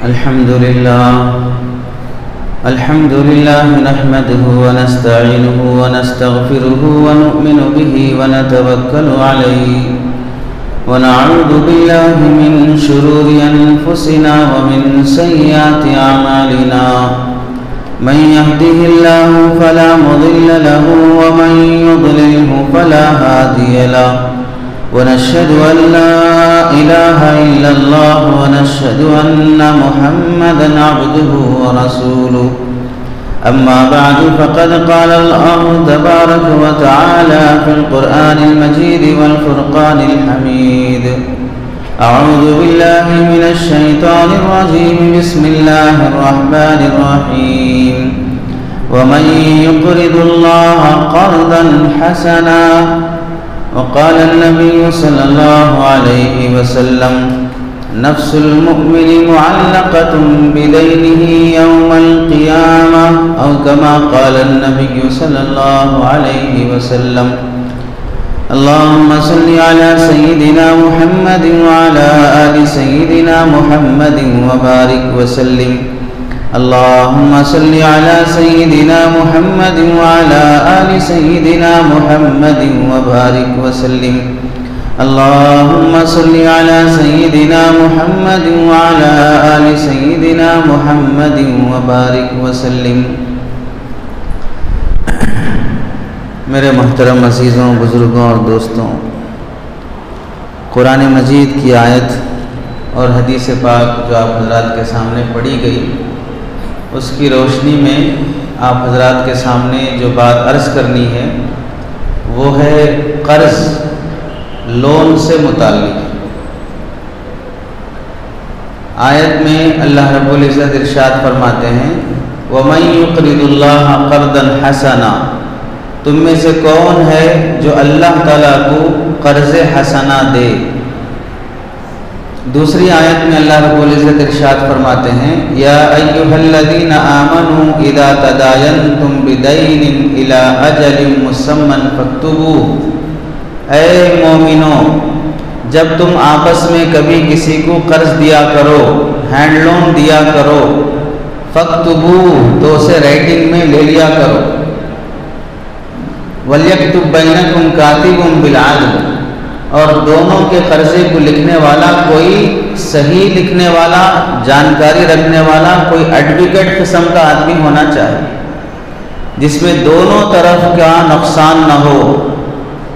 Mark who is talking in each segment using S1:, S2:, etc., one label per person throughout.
S1: الحمد لله نحمده ونستعينه ونستغفره ونؤمن به ونتوكل عليه ونعوذ بالله من شرور أنفسنا ومن سيئات أعمالنا من يهده الله فلا مضل له ومن يضلله فلا هادي له ونشهد أن لا إله إلا الله ونشهد أن محمدًا عبده ورسوله أما بعد فقد قال الله تبارك وتعالى في القرآن المجيد والفرقان الحميد أعوذ بالله من الشيطان الرجيم بسم الله الرحمن الرحيم ومن يقرض الله قرضا حسنا وقال النبي صلى الله عليه وسلم نفس المؤمن معلقة بدينه يوم القيامة أو كما قال النبي صلى الله عليه وسلم اللهم صل على سيدنا محمد وعلى آل سيدنا محمد وبارك وسلم اللهم صل على سيدنا محمد وعلى آل سيدنا محمد وبارك وسلم اللهم صل على سيدنا محمد وعلى آل سيدنا محمد وبارك وسلم۔ میرے محترم عزیزوں، بزرگوں اور دوستوں، قرآن مجید کی آیت اور حدیث پاک جو آپ حضرات کے سامنے پڑھی گئی، اس کی روشنی میں آپ حضرات کے سامنے جو بات عرض کرنی ہے وہ ہے قرض، لون سے متعلق۔ آیت میں اللہ رب العزت ارشاد فرماتے ہیں وَمَن يُقْرِضُ اللَّهَ قَرْضًا حَسَنًا، تم میں سے کون ہے جو اللہ تعالیٰ کو قرض حسنہ دے۔ دوسری آیت میں اللہ رب العزت ارشاد فرماتے ہیں یا ایھا الذین آمنوا اذا تداینتم بدین الی اجل مسمى فاکتبوہ، اے مومنوں جب تم آپس میں کبھی کسی کو قرض دیا کرو، ہینڈ لون دیا کرو، فاکتبوہ تو اسے رائٹنگ میں لے لیا کرو، وَلْيَكْتُبْ بَيْنَكُمْ كَاتِبٌ بِالْعَدْلِ، اور دونوں کے قرضے کو لکھنے والا کوئی صحیح لکھنے والا، جانکاری رکھنے والا، کوئی ایڈوکیٹ قسم کا آدمی ہونا چاہیے جس میں دونوں طرف کا نقصان نہ ہو،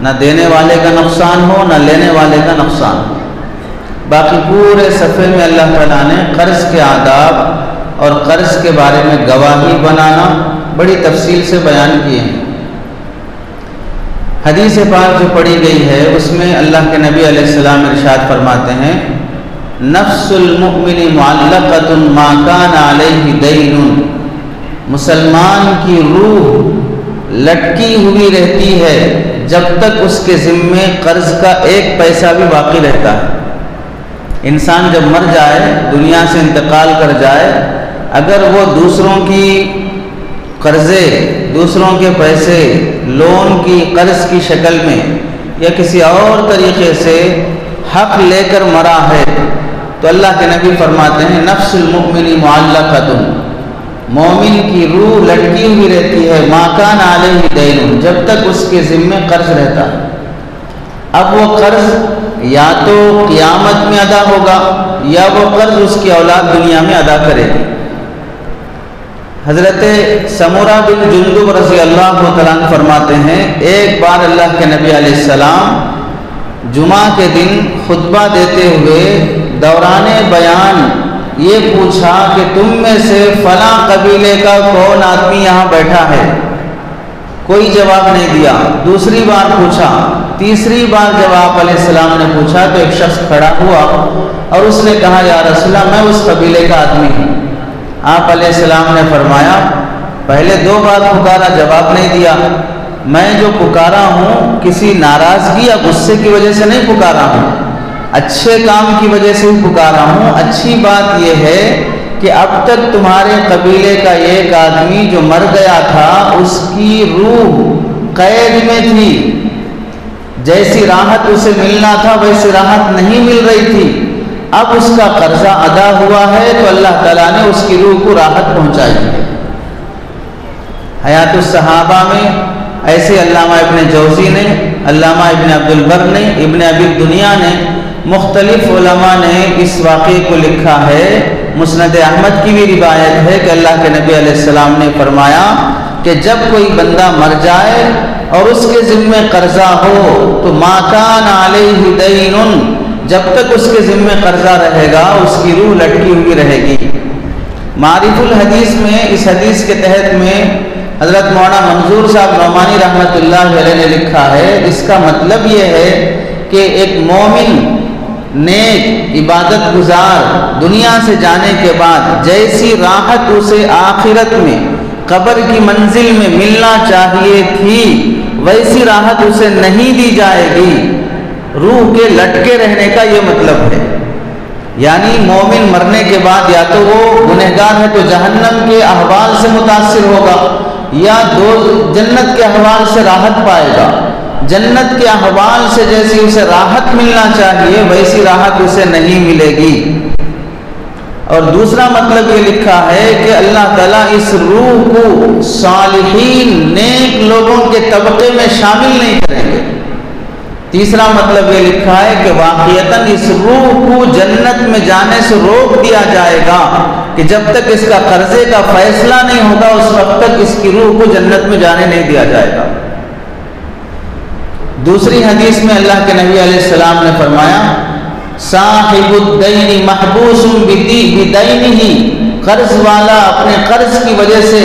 S1: نہ دینے والے کا نقصان ہو نہ لینے والے کا نقصان ہو۔ باقی پورے صفحے میں اللہ تعالیٰ نے قرض کے آداب اور قرض کے بارے میں گواہی بنانا بڑی تفصیل سے بیان کیے ہیں۔ حدیث پاک جو پڑھی گئی ہے اس میں اللہ کے نبی علیہ السلام ارشاد فرماتے ہیں نفس المؤمن معلقۃ ما کان علیہ دین، مسلمان کی روح لٹکی ہوئی رہتی ہے جب تک اس کے ذمے قرض کا ایک پیسہ بھی باقی رہتا ہے۔ انسان جب مر جائے، دنیا سے انتقال کر جائے، اگر وہ دوسروں کی قرضے، دوسروں کے پیسے، لون کی قرض کی شکل میں یا کسی اور طریقے سے حق لے کر مرا ہے تو اللہ کے نبی فرماتے ہیں نفس المؤمن معلقۃ، مومن کی روح لٹکی ہوئی رہتی ہے ما کان علیہ دین، جب تک اس کے ذمے قرض رہتا ہے۔ اب وہ قرض یا تو قیامت میں ادا ہوگا یا وہ قرض اس کی اولاد دنیا میں ادا کرے گی۔ حضرت سمورہ بن جندب رضی اللہ تعالیٰ عنہ فرماتے ہیں ایک بار اللہ کے نبی علیہ السلام جمعہ کے دن خطبہ دیتے ہوئے دوران بیان یہ پوچھا کہ تم میں سے فلاں قبیلے کا کون آدمی یہاں بیٹھا ہے؟ کوئی جواب نہیں دیا۔ دوسری بار پوچھا، تیسری بار جب آپ علیہ السلام نے پوچھا تو ایک شخص کھڑا ہوا اور اس نے کہا یا رسول اللہ میں اس قبیلے کا آدمی ہوں۔ آپ علیہ السلام نے فرمایا پہلے 2 بار پکارا، جواب نہیں دیا، میں جو پکارا ہوں کسی ناراضگی یا غصے کی وجہ سے نہیں پکارا ہوں، اچھے کام کی وجہ سے پکارا ہوں۔ اچھی بات یہ ہے کہ اب تک تمہارے قبیلے کا ایک آدمی جو مر گیا تھا اس کی روح قید میں تھی، جیسی راحت اسے ملنا تھا ویسی راحت نہیں مل رہی تھی، اب اس کا قرضہ ادا ہوا ہے تو اللہ تعالیٰ نے اس کی روح کو راحت پہنچائی ہے۔ حیات الصحابہ میں ایسے علامہ ابن جوزی نے، علامہ ابن عبد البر نے، ابن ابی الدنیا نے، مختلف علماء نے اس واقعے کو لکھا ہے۔ مسند احمد کی بھی روایت ہے کہ اللہ کے نبی علیہ السلام نے فرمایا کہ جب کوئی بندہ مر جائے اور اس کے ذمے قرضہ ہو تو ما کان علیہ دین، جب تک اس کے ذمے قرضہ رہے گا اس کی روح لٹکی ہوئی رہے گی۔ معارف الحدیث میں اس حدیث کے تحت میں حضرت مولانا منظور صاحب نعمانی رحمۃ اللہ علیہ نے لکھا ہے، اس کا مطلب یہ ہے کہ ایک مومن نیک عبادت گزار دنیا سے جانے کے بعد جیسی راحت اسے آخرت میں قبر کی منزل میں ملنا چاہیے تھی ویسی راحت اسے نہیں دی جائے گی۔ روح کے لٹکے رہنے کا یہ مطلب ہے، یعنی مومن مرنے کے بعد یا تو وہ گنہگار ہے تو جہنم کے احوال سے متاثر ہوگا یا جنت کے احوال سے راحت پائے گا۔ جنت کے احوال سے جیسی اسے راحت ملنا چاہیے ویسی راحت اسے نہیں ملے گی۔ اور دوسرا مطلب یہ لکھا ہے کہ اللہ تعالیٰ اس روح کو صالحین نیک لوگوں کے طبقے میں شامل نہیں کریں گے۔ تیسرا مطلب یہ لکھا ہے کہ واقعتاً اس روح کو جنت میں جانے سے روک دیا جائے گا کہ جب تک اس کا قرضے کا فیصلہ نہیں ہوگا اس وقت تک اس کی روح کو جنت میں جانے نہیں دیا جائے گا۔ دوسری حدیث میں اللہ کے نبی علیہ السلام نے فرمایا صاحب الدین محبوس بدینہ، قرض والا اپنے قرض کی وجہ سے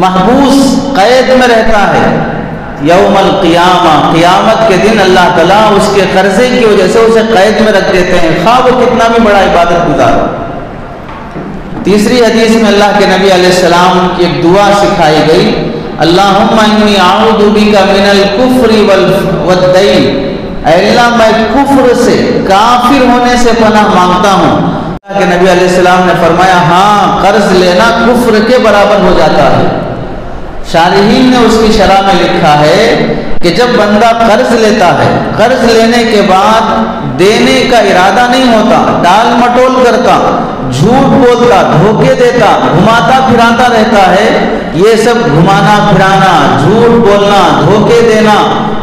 S1: محبوس قید میں رہتا ہے۔ یوم القیامہ، قیامت کے دن اللہ تعالیٰ اس کے قرضے کی وجہ سے اسے قید میں رکھ دیتے ہیں، خواہ وہ کتنا بھی بڑا عبادت گزار ہو۔ تیسری حدیث میں اللہ کے نبی علیہ السلام کی ایک دعا سکھائی گئی، اللہم انی اعوذ بک من الکفر والدین، اے اللہ میں کفر سے، کافر ہونے سے پناہ مانگتا ہوں۔ اللہ کے نبی علیہ السلام نے فرمایا ہاں، قرض لینا کفر کے برابر ہو جاتا ہے۔ شارحین نے اس کی شرح میں لکھا ہے کہ جب بندہ قرض لیتا ہے، قرض لینے کے بعد دینے کا ارادہ نہیں ہوتا، ٹال مٹول کرتا، جھوٹ بولتا، دھوکے دیتا، گھماتا پھراتا رہتا ہے، یہ سب گھمانا پھرانا، جھوٹ بولنا، دھوکے دینا،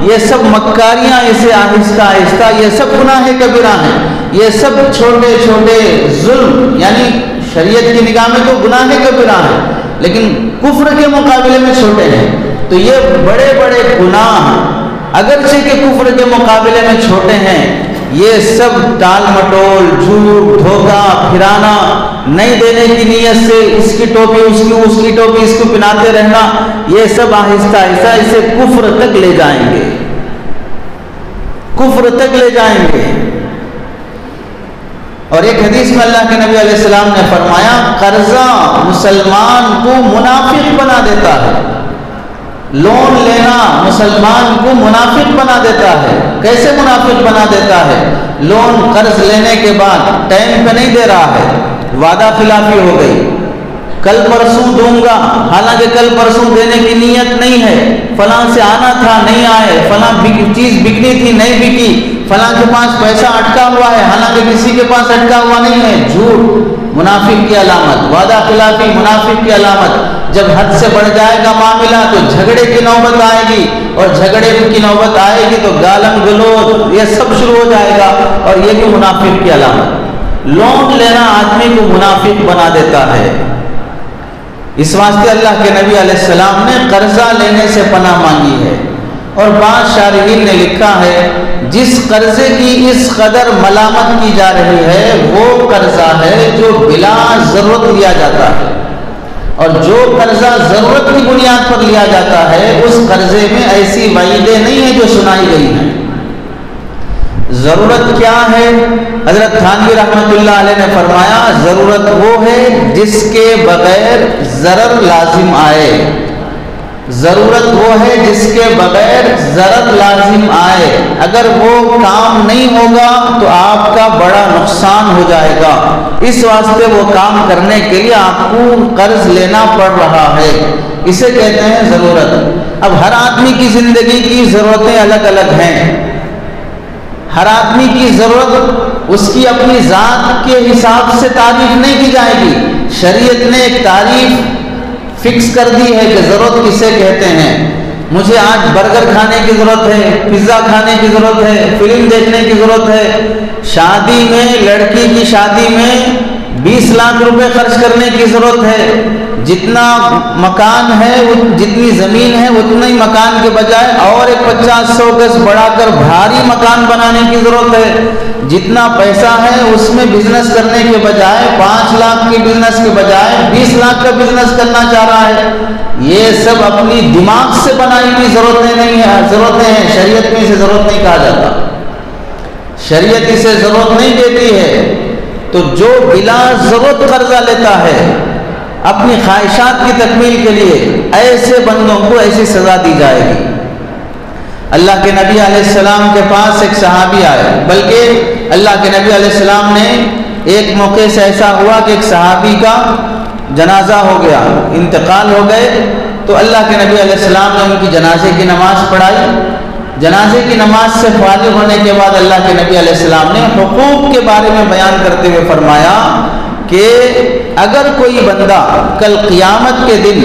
S1: یہ سب مکاریاں اسے آہستہ آہستہ یہ سب گناہ کبیرہ ہیں۔ یہ سب چھوٹے چھوٹے ظلم یعنی شریعت کی نگاہ میں تو گناہ کبیرہ ہیں لیکن کفر کے مقابلے میں چھوٹے ہیں، تو یہ بڑے بڑے گناہ اگرچہ کہ کفر کے مقابلے میں چھوٹے ہیں، یہ سب ٹال مٹول، جھوٹ، دھوکہ، پھرانا، نہیں دینے کی نیت سے اس کی ٹوپی اس کی ٹوپی اس کو پہناتے رہنا، یہ سب آہستہ آہستہ اسے کفر تک لے جائیں گے، کفر تک لے جائیں گے۔ اور ایک حدیث میں اللہ کے نبی علیہ السلام نے فرمایا قرضہ مسلمان کو منافق بنا دیتا ہے، لون لینا مسلمان کو منافق بنا دیتا ہے۔ کیسے منافق بنا دیتا ہے؟ لون قرض لینے کے بعد ٹائم پہ نہیں دے رہا ہے، وعدہ خلافی ہو گئی، کل پرسوں دوں گا، حالانکہ کل پرسوں دینے کی نیت نہیں ہے، فلاں سے آنا تھا نہیں آئے، فلاں چیز بکنی تھی نہیں بکی، فلاں کے پاس پیسہ اٹکا ہوا ہے حالانکہ کسی کے پاس اٹکا ہوا نہیں ہے۔ جھوٹ منافق کی علامت، وعدہ خلافی منافق کی علامت۔ جب حد سے بڑھ جائے گا معاملہ تو جھگڑے کی نوبت آئے گی، اور جھگڑے کی نوبت آئے گی تو گالم گلوچ یہ سب شروع ہو جائے گا، اور یہ بھی منافق کی علامت۔ لون لینا آدمی کو منافق بنا دیتا ہے۔ اس واسطے اللہ کے نبی علیہ السلام نے قرضہ لینے سے پناہ مانگی ہے۔ اور بعض شارحین نے لکھا ہے جس قرضے کی اس قدر ملامت کی جا رہی ہے وہ قرضہ ہے جو بلا ضرورت لیا جاتا ہے، اور جو قرضہ ضرورت کی بنیاد پر لیا جاتا ہے اس قرضے میں ایسی وعیدیں نہیں ہیں جو سنائی گئی ہیں۔ ضرورت کیا ہے؟ حضرت تھانوی رحمۃ اللہ علیہ نے فرمایا ضرورت وہ ہے جس کے بغیر ضرر لازم آئے، ضرورت وہ ہے جس کے بغیر ضرر لازم آئے، اگر وہ کام نہیں ہوگا تو آپ کا بڑا نقصان ہو جائے گا، اس واسطے وہ کام کرنے کے لیے آپ کو قرض لینا پڑ رہا ہے، اسے کہتے ہیں ضرورت۔ اب ہر آدمی کی زندگی کی ضرورتیں الگ الگ ہیں، ہر آدمی کی ضرورت اس کی اپنی ذات کے حساب سے تعریف نہیں کی جائے گی. شریعت نے ایک تعریف فکس کر دی ہے کہ ضرورت کسے کہتے ہیں. مجھے آج برگر کھانے کی ضرورت ہے, پیزا کھانے کی ضرورت ہے, فلم دیکھنے کی ضرورت ہے, شادی میں لڑکی کی شادی میں 20 لاکھ روپے خرچ کرنے کی ضرورت ہے, جتنا مکان ہے جتنی زمین ہے اتنا ہی مکان کے بجائے اور ایک 50-100 گز بڑھا کر بھاری مکان بنانے کی ضرورت ہے, جتنا پیسہ ہے اس میں بزنس کرنے کے بجائے 5 لاکھ کے بزنس کے بجائے 20 لاکھ کا بزنس کرنا چاہ رہا ہے. یہ سب اپنی دماغ سے بنائی ہوئی ضرورتیں ہیں. شریعت میں اسے ضرورت نہیں کہا جاتا. شریعت اسے ضرورت نہیں دیتی ہے. تو جو بلا ضرورت قرضہ لیتا ہے اپنی خواہشات کی تکمیل کے لیے, ایسے بندوں کو ایسی سزا دی جائے گی. اللہ کے نبی علیہ السلام کے پاس ایک صحابی آئے, بلکہ اللہ کے نبی علیہ السلام نے ایک موقع سے ایسا ہوا کہ ایک صحابی کا جنازہ ہو گیا, انتقال ہو گئے. تو اللہ کے نبی علیہ السلام نے ان کی جنازے کی نماز پڑھائی. جنازے کی نماز سے فارغ ہونے کے بعد اللہ کے نبی علیہ السلام نے حقوق کے بارے میں بیان کرتے ہوئے فرمایا کہ اگر کوئی بندہ کل قیامت کے دن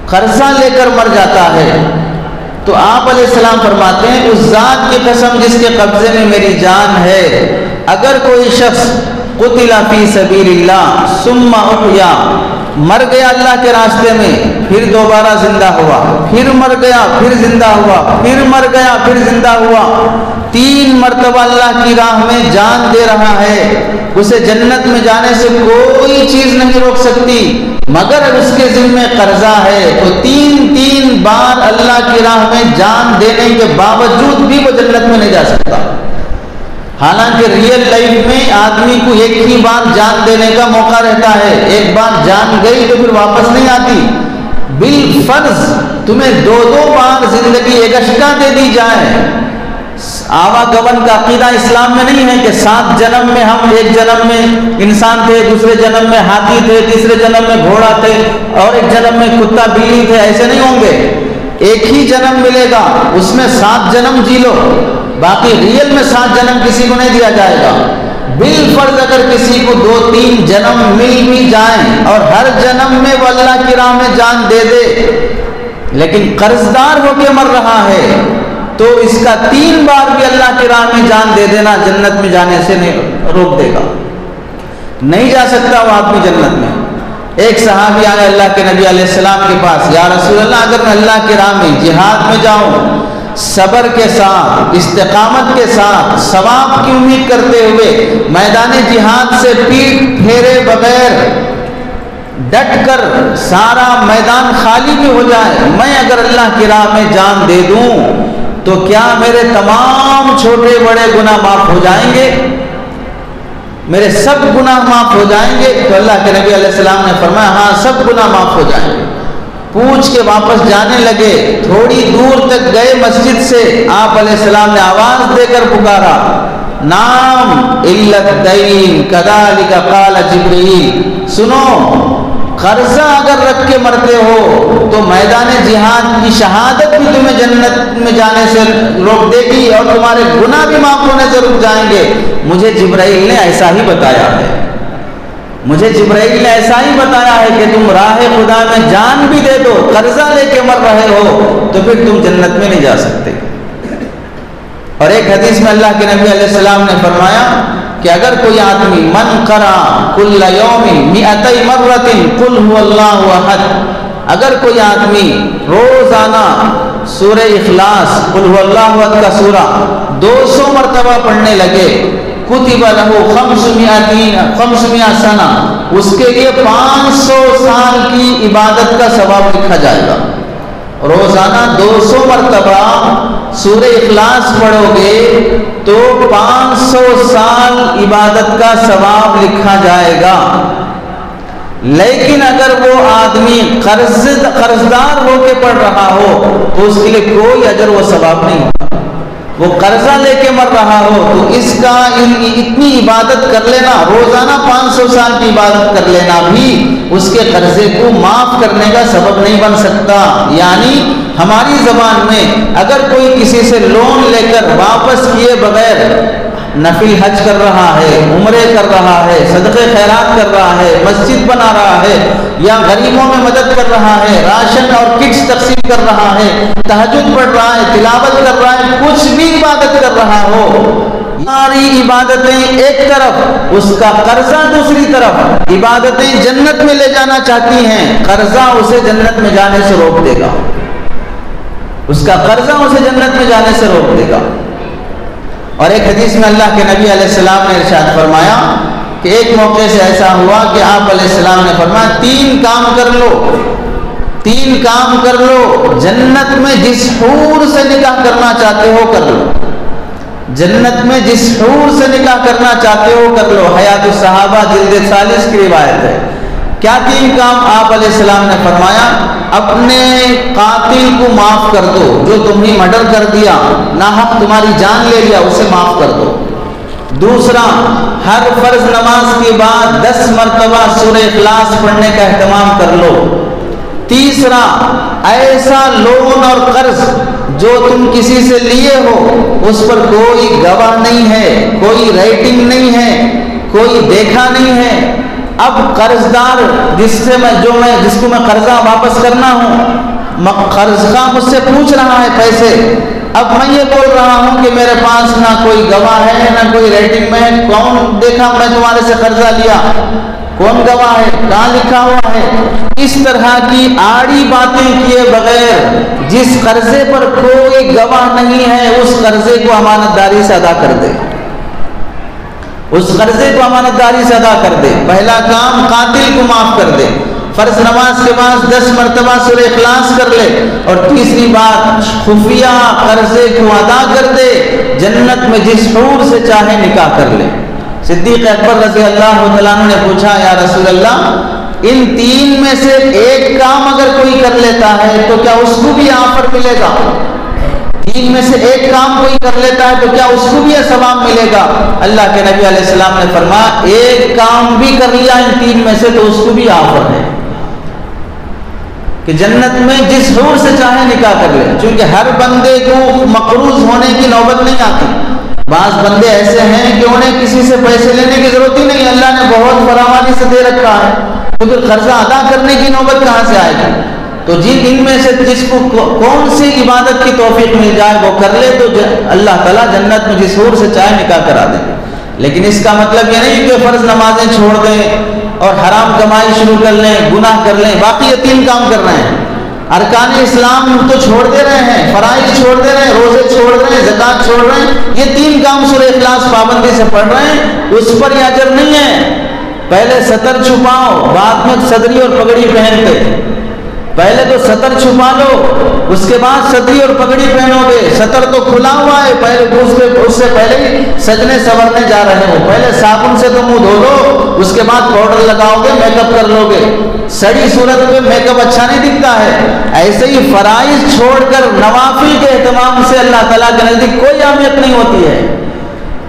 S1: قرضہ لے کر مر جاتا ہے تو آپ علیہ السلام فرماتے ہیں اس ذات کی قسم جس کے قبضے میں میری جان ہے, اگر کوئی شخص قتل فی سبیل اللہ ثم احیا, مر گیا اللہ کے راستے میں, پھر دوبارہ زندہ ہوا, پھر مر گیا, پھر زندہ ہوا, پھر مر گیا, پھر زندہ ہوا, 3 مرتبہ اللہ کی راہ میں جان دے رہا ہے, اسے جنت میں جانے سے کوئی چیز نہیں روک سکتی مگر اس کے ذمہ قرضہ ہے. تو 3 بار اللہ کی راہ میں جان دینے کے باوجود بھی وہ جنت میں نہیں جا سکتا. حالانکہ ریئل لائف میں آدمی کو ایک ہی بار جان دینے کا موقع رہتا ہے. ایک بار جان گئی تو پھر واپس نہیں آتی. بالفرض تمہیں 2 بار زندگی ایکسٹرا دے دی جائے. آواگمن کا عقیدہ اسلام میں نہیں ہے کہ 7 جنم میں ہم ایک جنم میں انسان تھے, دوسرے جنم میں ہاتھی تھے, تیسرے جنم میں گھوڑا تھے اور ایک جنم میں کتا بلی تھے. ایسے نہیں ہوں گے. ایک ہی جنم ملے گا, اس میں 7 جنم جی لو, باقی ریئل میں 7 جنم کسی کو نہیں دیا جائے گا. بالفرض اگر کسی کو 2-3 جنم مل بھی جائیں اور ہر جنم میں وہ اللہ کی راہ میں جان دے دے لیکن قرض دار ہو کے مر رہا ہے تو اس کا 3 بار بھی اللہ کی راہ میں جان دے دینا جنت میں جانے سے نہیں روک دے گا. نہیں جا سکتا وہ آدمی جنت میں. ایک صحابی آئے اللہ کے نبی علیہ السلام کے پاس, یا رسول اللہ اگر میں اللہ کی راہ میں جہاد میں جاؤں صبر کے ساتھ, استقامت کے ساتھ, ثواب کی امید کرتے ہوئے, میدان جہاد سے پیٹ پھیرے بغیر ڈٹ کر سارا میدان خالی بھی ہو جائے, میں اگر اللہ کی راہ میں جان دے دوں تو کیا میرے تمام چھوٹے بڑے گناہ معاف ہو جائیں گے؟ میرے سب گناہ معاف ہو جائیں گے؟ تو اللہ کے نبی علیہ السلام نے فرمایا ہاں سب گناہ معاف ہو جائیں گے. پوچھ کے واپس جانے لگے, تھوڑی دور تک گئے, مسجد سے آپ علیہ السلام نے آواز دے کر پکارا, نام علت دین کذالک قال جبرائیل, سنو قرضہ اگر رکھ کے مرتے ہو تو میدان جہاد کی شہادت بھی تمہیں جنت میں جانے سے روک دے گی اور تمہارے گناہ بھی معاف ہونے سے رک جائیں گے. مجھے جبرائیل نے ایسا ہی بتایا ہے, مجھے جبرائیل نے ایسا ہی بتایا ہے کہ تم راہ خدا میں جان بھی دے دو, قرضہ لے کے مر رہے ہو تو پھر تم جنت میں نہیں جا سکتے. اور ایک حدیث میں اللہ کے نبی علیہ السلام نے فرمایا کہ اگر کوئی آدمی من قرأ کل یوم 200 مرۃ قل هو اللہ احد, اگر کوئی آدمی روزانہ سورہ اخلاص قل هو اللہ احد کا سورہ 200 مرتبہ پڑھنے لگے, کتب لہ 500 سنہ, اس کے لیے 500 سال کی عبادت کا ثواب لکھا جائے گا. روزانہ 200 مرتبہ سورہ اخلاص پڑھو گے تو 500 سال عبادت کا ثواب لکھا جائے گا. لیکن اگر وہ آدمی قرضدار ہو کے پڑھ رہا ہو تو اس کے لیے کوئی اجر و ثواب نہیں ہوگا. وہ قرضہ لے کے مر رہا ہو تو اس کا اتنی عبادت کر لینا, روزانہ 500 سال کی عبادت کر لینا بھی اس کے قرضے کو معاف کرنے کا سبب نہیں بن سکتا. یعنی ہماری زبان میں اگر کوئی کسی سے لون لے کر واپس کیے بغیر نفل حج کر رہا ہے، عمرے کر رہا ہے، صدقے خیرات کر رہا ہے، مسجد بنا رہا ہے، یا غریبوں میں مدد کر رہا ہے، راشن اور کٹس تقسیم کر رہا ہے، تہجد پڑھ رہا ہے، تلاوت کر رہا ہے، کچھ بھی عبادت کر رہا ہو، ساری عبادتیں ایک طرف، اس کا قرضہ دوسری طرف، عبادتیں جنت میں لے جانا چاہتی ہیں، قرضہ اسے جنت میں جانے سے روک دے گا، اس کا قرضہ اسے جنت میں جانے سے روک دے گا۔ اور ایک حدیث میں اللہ کے نبی علیہ السلام نے ارشاد فرمایا کہ ایک موقع سے ایسا ہوا کہ آپ علیہ السلام نے فرمایا 3 کام کر لو، 3 کام کر لو، جنت میں جس حور سے نکاح کرنا چاہتے ہو کر لو، جنت میں جس حور سے نکاح کرنا چاہتے ہو کر لو۔ حیات الصحابہ جلد 40 کی روایت ہے۔ کیا 3 کام؟ آپ علیہ السلام نے فرمایا اپنے قاتل کو معاف کر دو، جو تمہیں مرڈر کر دیا، ناحق تمہاری جان لے لیا، اسے معاف کر دو۔ دوسرا، ہر فرض نماز کے بعد 10 مرتبہ سورہ اخلاص پڑھنے کا اہتمام کر لو۔ تیسرا، ایسا لون اور قرض جو تم کسی سے لیے ہو اس پر کوئی گواہ نہیں ہے، کوئی رائٹنگ نہیں ہے، کوئی دیکھا نہیں ہے، اب قرض دار جس کو میں قرضہ واپس کرنا ہوں، قرض کا مجھ سے پوچھ رہا ہے پیسے، اب میں یہ بول رہا ہوں کہ میرے پاس نہ کوئی گواہ ہے نہ کوئی ریٹنگ میں، کون دیکھا میں تمہارے سے قرضہ لیا، کون گواہ ہے، کہاں لکھا ہوا ہے؟ اس طرح کی آڑی باتیں کیے بغیر جس قرضے پر کوئی گواہ نہیں ہے اس قرضے کو امانت داری سے ادا کر دے، اس قرضے کو امانت داری سے ادا کر دے۔ پہلا کام قاتل کو معاف کر دے، فرض نماز کے بعد 10 مرتبہ سورہ اخلاص کر لے، اور تیسری بات خفیہ قرضے کو ادا کر دے، جنت میں جس حور سے چاہے نکاح کر لے۔ صدیق اکبر رضی اللہ تعالیٰ عنہ نے پوچھا یا رسول اللہ ان 3 میں سے ایک کام اگر کوئی کر لیتا ہے تو کیا اس کو بھی آفر ملے گا؟ 3 میں سے ایک کام کوئی کر لیتا ہے تو کیا اس کو بھی یہ ثواب ملے گا؟ اللہ کے نبی علیہ السلام نے فرمایا ایک کام بھی کر لیا ان 3 میں سے تو اس کو بھی آفر ہے کہ جنت میں جس حور سے چاہے نکاح کر لے، چونکہ ہر بندے کو مقروض ہونے کی نوبت نہیں آتی۔ بعض بندے ایسے ہیں کہ انہیں کسی سے پیسے لینے کی ضرورت ہی نہیں، اللہ نے بہت فراوانی سے دے رکھا ہے، تو پھر قرضہ ادا کرنے کی نوبت کہاں سے آئے گی؟ تو ان میں سے جس کو کون سی عبادت کی توفیق مل جائے وہ کر لے تو اللہ تعالیٰ جنت میں جس حور سے چاہے نکاح کرا دے۔ لیکن اس کا مطلب یہ نہیں کہ فرض نمازیں چھوڑ دیں اور حرام کمائی شروع کر لیں، گناہ کر لیں، باقی یہ 3 کام کر رہے ہیں۔ ارکان اسلام تو چھوڑ دے رہے ہیں، فرائض چھوڑ دے رہے ہیں، روزے چھوڑ رہے ہیں، زکوٰۃ چھوڑ رہے ہیں، یہ 3 کام سورہ اخلاص پابندی سے پڑھ رہے ہیں، اس پر یہ اجر نہیں ہے۔ پہلے سطر چھپاؤ، بعد میں صدری اور پگڑی پہنتے، پہلے تو سطر چھپا لو، اس کے بعد صدری اور پگڑی پہنو گے۔ سطر تو کھلا ہوا ہے، پہلے اس سے پہلے ہی سجنے سنورنے جا رہے ہو، پہلے صابن سے تو منہ دھو لو، اس کے بعد پاؤڈر لگاؤ گے، میک اپ کر لو گے۔ سڑی صورت میں میک اپ اچھا نہیں دکھتا ہے۔ ایسے ہی فرائض چھوڑ کر نوافل کے اہتمام سے اللہ تعالیٰ کے نزدیک کوئی اہمیت نہیں ہوتی ہے۔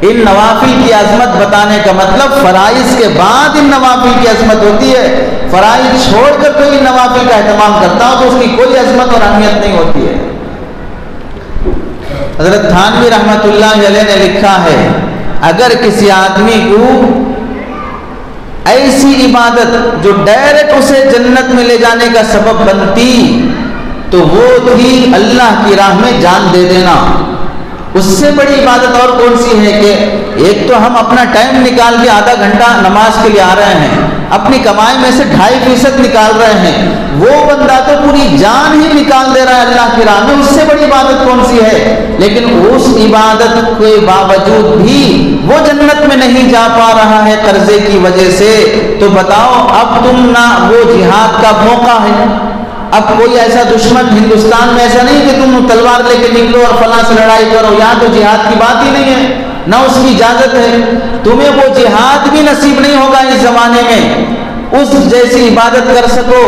S1: ان نوافل کی عظمت بتانے کا مطلب فرائض کے بعد ان نوافل کی عظمت ہوتی ہے۔ فرائض چھوڑ کر کوئی نوافل کا اہتمام کرتا ہو تو اس کی کوئی عظمت اور اہمیت نہیں ہوتی ہے۔ حضرت تھانوی رحمۃ اللہ علیہ نے لکھا ہے اگر کسی آدمی کو ایسی عبادت جو ڈائریکٹ اسے جنت میں لے جانے کا سبب بنتی تو وہ تھی اللہ کی راہ میں جان دے دینا۔ اس سے بڑی عبادت اور کون سی ہے کہ ایک تو ہم اپنا ٹائم نکال کے آدھا گھنٹہ نماز کے لیے آ رہے ہیں، اپنی کمائی میں سے 2.5% نکال رہے ہیں، وہ بندہ تو پوری جان ہی نکال دے رہا ہے اللہ کی راہ میں، اس سے بڑی عبادت کون سی ہے؟ لیکن اس عبادت کے باوجود بھی وہ جنت میں نہیں جا پا رہا ہے قرضے کی وجہ سے، تو بتاؤ اب تم نہ وہ جہاد کا موقع ہے، اب کوئی ایسا دشمن ہندوستان میں ایسا نہیں کہ تم تلوار لے کے نکلو اور فلاں سے لڑائی کرو، یہاں تو جہاد کی بات ہی نہیں ہے، نہ اس کی اجازت ہے، تمہیں وہ جہاد بھی نصیب نہیں ہوگا اس زمانے میں اس جیسی عبادت کر سکو۔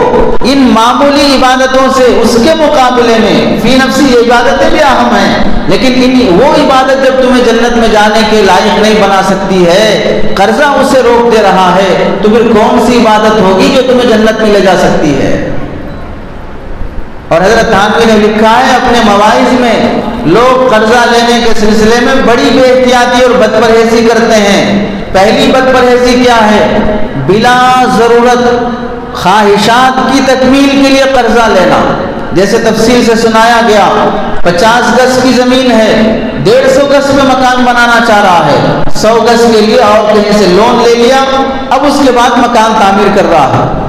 S1: ان معمولی عبادتوں سے اس کے مقابلے میں فی نفسی یہ عبادتیں بھی اہم ہیں، لیکن وہ عبادت جب تمہیں جنت میں جانے کے لائق نہیں بنا سکتی ہے، قرضہ اسے روک دے رہا ہے، تو پھر کون سی عبادت ہوگی جو تمہیں جنت میں لے جا سکتی ہے؟ اور حضرت تھانوی نے لکھا ہے اپنے مواعظ میں، لوگ قرضہ لینے کے سلسلے میں بڑی بے احتیاطی اور بد پرہیزی کرتے ہیں۔ پہلی بد پرہیزی کیا ہے؟ بلا ضرورت خواہشات کی تکمیل کے لیے قرضہ لینا۔ جیسے تفصیل سے سنایا گیا، 50 گز کی زمین ہے، 150 گز میں مکان بنانا چاہ رہا ہے، 100 گز کے لیے اور کہیں سے لون لے لیا، اب اس کے بعد مکان تعمیر کر رہا ہے۔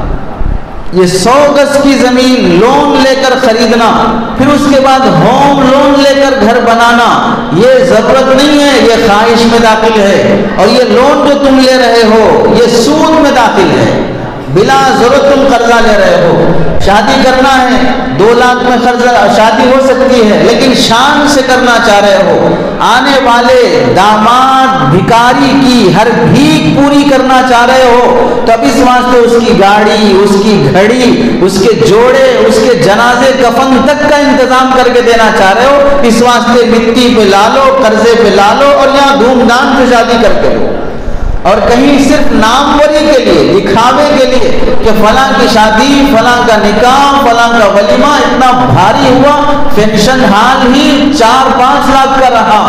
S1: یہ 100 گز کی زمین لون لے کر خریدنا، پھر اس کے بعد ہوم لون لے کر گھر بنانا، یہ ضرورت نہیں ہے، یہ خواہش میں داخل ہے۔ اور یہ لون جو تم لے رہے ہو یہ سود میں داخل ہے، بلا ضرورت تم قرضہ لے رہے ہو۔ شادی کرنا ہے، 2 لاکھ میں قرضہ شادی ہو سکتی ہے، لیکن شان سے کرنا چاہ رہے ہو، آنے والے داماد بھکاری کی ہر بھیک پوری کرنا چاہ رہے ہو، تو اب اس واسطے اس کی گاڑی، اس کی گھڑی، اس کے جوڑے، اس کے جنازے کفن تک کا انتظام کر کے دینا چاہ رہے ہو، اس واسطے مٹی پہ لا لو، قرضے پہ لا لو اور یہاں دھوم دھام سے شادی کرتے ہو۔ اور کہیں صرف ناموری کے لیے، دکھاوے کے لیے کہ فلاں کی شادی، فلاں کا نکاح، فلاں کا ولیمہ اتنا بھاری ہوا، فنکشن ہال ہی 4-5 لاکھ کا رہا،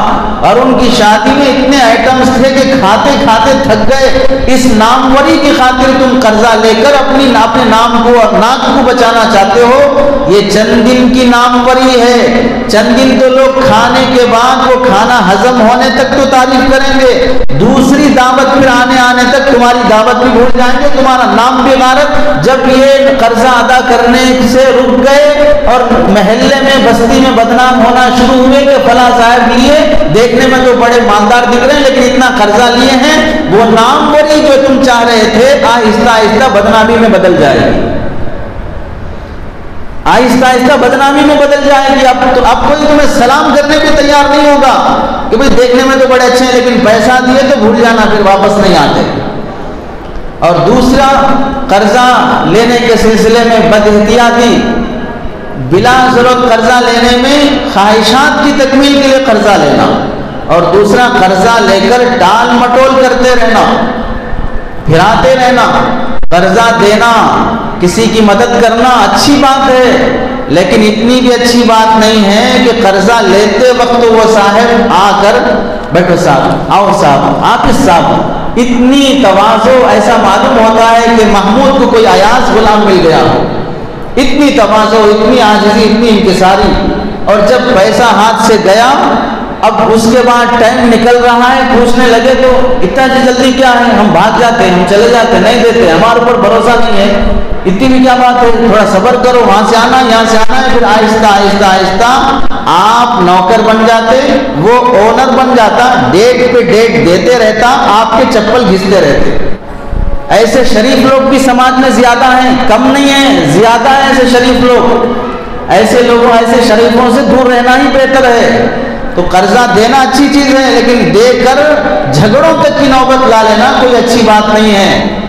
S1: اور ان کی شادی میں اتنے آئٹمز تھے کہ کھاتے کھاتے تھک گئے۔ اس ناموری کی خاطر تم قرضہ لے کر اپنے نام کو اور ناک کو بچانا چاہتے ہو، یہ چند دن کی ناموری ہے۔ چند دن تو لوگ کھانے کے بعد وہ کھانا ہضم ہونے تک تو تعریف کریں گے، دوسری دعوت پھر آنے تک تمہاری دعوت بھی بھول جائیں گے، تمہارا نام بھی غارت۔ جب یہ قرضہ ادا کرنے سے رک گئے اور محلے میں بستی میں بدنام ہونا شروع ہوئے کہ فلاں صاحب لیے، دیکھنے میں تو بڑے مالدار دکھ رہے ہیں لیکن اتنا قرضہ لیے ہیں، وہ ناموری جو تم چاہ رہے تھے آہستہ آہستہ بدنامی میں بدل جائے گی، آہستہ آہستہ بدنامی میں بدل جائے گی۔ اب کوئی تمہیں سلام کرنے کو تیار نہیں ہوگا کہ بھئی دیکھنے میں تو بڑے اچھے ہیں لیکن پیسہ دیے تو بھول جانا، پھر واپس نہیں آتے۔ اور دوسرا، قرضہ لینے کے سلسلے میں بد احتیاطی، بلا ضرورت قرضہ لینے میں خواہشات کی تکمیل کے لیے قرضہ لینا، اور دوسرا قرضہ لے کر ٹال مٹول کرتے رہنا، پھراتے رہنا۔ قرضہ دینا، کسی کی مدد کرنا اچھی بات ہے، لیکن اتنی بھی اچھی بات نہیں ہے کہ قرضہ لیتے وقت وہ صاحب آ کر بیٹھو صاحب، آؤ صاحب، حافظ صاحب، اتنی تواضع، ایسا معلوم ہوتا ہے کہ محمود کو کوئی ایاز غلام مل گیا ہو، اتنی تواضع، اتنی عاجزی، اتنی انکساری۔ اور جب پیسہ ہاتھ سے گیا، اب اس کے بعد ٹائم نکل رہا ہے، پوچھنے لگے تو اتنا جلدی کیا ہے، ہم بھاگ جاتے ہیں، ہم چلے جاتے ہیں، نہیں دیتے، ہمارے اوپر بھروسہ نہیں ہے، اتنی بھی کیا بات ہے، تھوڑا صبر کرو، وہاں سے آنا یہاں سے آنا ہے۔ پھر آہستہ آہستہ آہستہ آپ نوکر بن جاتے، وہ اونر بن جاتا، ڈیٹ پہ ڈیٹ دیتے رہتا، آپ کے چپل گھستے رہتے۔ ایسے شریف لوگ بھی سماج میں زیادہ ہیں، کم نہیں ہیں، زیادہ ہیں ایسے شریف لوگ۔ ایسے لوگوں، ایسے شریفوں سے دور رہنا ہی بہتر ہے۔ تو قرضہ دینا اچھی چیز ہے، لیکن دے کر جھگڑوں تک کی نوبت لا لینا کوئی اچھی بات نہیں ہے۔